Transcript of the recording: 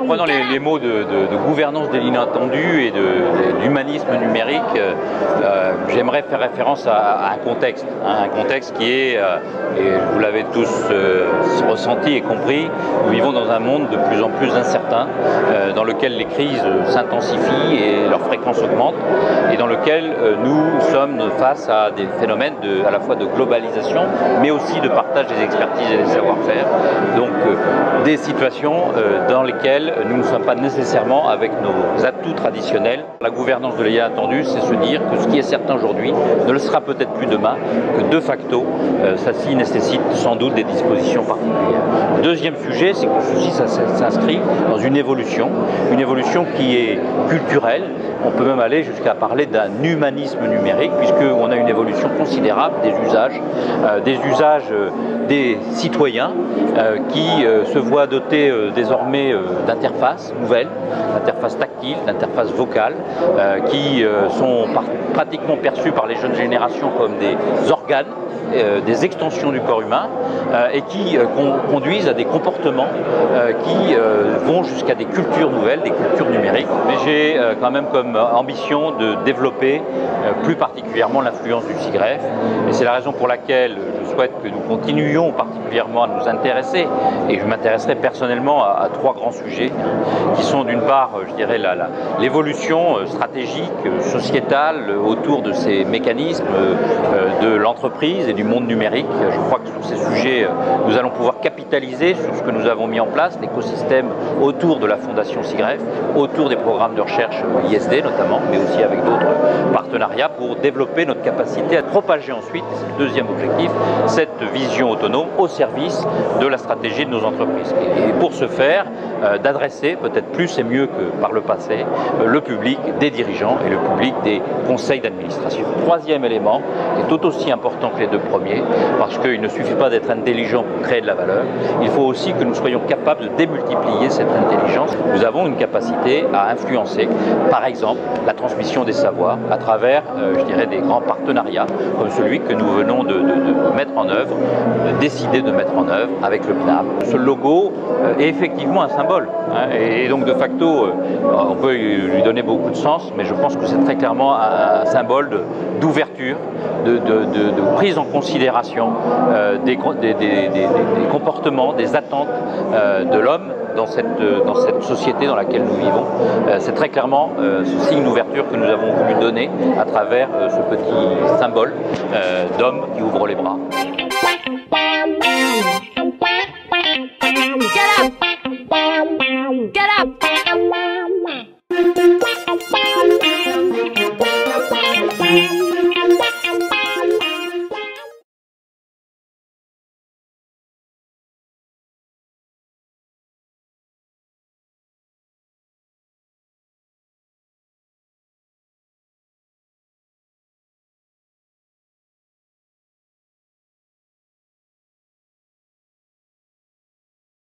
Prenant les mots de gouvernance de l'inattendu et d'humanisme numérique, j'aimerais faire référence à un contexte qui est, et vous l'avez tous ressenti et compris, nous vivons dans un monde de plus en plus incertain, dans lequel les crises s'intensifient et leur fréquence augmente, et dans lequel nous sommes face à des phénomènes à la fois de globalisation, mais aussi de partage des expertises et des savoir-faire. Donc des situations dans lesquelles nous ne sommes pas nécessairement avec nos atouts traditionnels. La gouvernance de l'inattendu, c'est se dire que ce qui est certain aujourd'hui ne le sera peut-être plus demain, que de facto, ceci nécessite sans doute des dispositions particulières. Le deuxième sujet, c'est que ceci s'inscrit dans une évolution qui est culturelle. On peut même aller jusqu'à parler d'un humanisme numérique, puisqu'on a une évolution considérable des usages des citoyens qui se voient dotés désormais d'interfaces nouvelles, d'interfaces tactiles, d'interfaces vocales, qui sont pratiquement perçues par les jeunes générations comme des organes, des extensions du corps humain, et qui conduisent à des comportements qui vont jusqu'à des cultures nouvelles, des cultures numériques. Mais j'ai quand même comme ambition de développer plus particulièrement l'influence du SIGREF, et c'est la raison pour laquelle je souhaite que nous continuions particulièrement à nous intéresser, et je m'intéresserai personnellement à trois grands sujets, qui sont d'une part, je dirais, l'évolution stratégique, sociétale autour de ces mécanismes de l'entreprise et du monde numérique. Je crois que sur ces sujets, nous allons pouvoir capitaliser sur ce que nous avons mis en place, l'écosystème autour de la Fondation SIGREF, autour des programmes de recherche ISD notamment, mais aussi avec d'autres partenariats pour développer notre capacité à propager ensuite, c'est le deuxième objectif, cette vision autonome au service de la stratégie de nos entreprises. Et pour ce faire, d'adresser peut-être plus et mieux que par le passé le public des dirigeants et le public des conseils d'administration. Troisième élément, qui est tout aussi important que les deux premiers, parce qu'il ne suffit pas d'être intelligent pour créer de la valeur, il faut aussi que nous soyons capables de démultiplier cette intelligence. Nous avons une capacité à influencer, par exemple, la transmission des savoirs à travers, je dirais, des grands partenariats, comme celui que nous venons de mettre en œuvre, de décider de mettre en œuvre avec le CNAM. Ce logo est effectivement un symbole, hein, et donc de facto, on peut lui donner beaucoup de sens, mais je pense que c'est très clairement un symbole d'ouverture, de prise en considération des comportements, des attentes de l'homme dans cette société dans laquelle nous vivons. C'est très clairement ce signe d'ouverture que nous avons voulu donner à travers ce petit symbole d'homme qui ouvre les bras.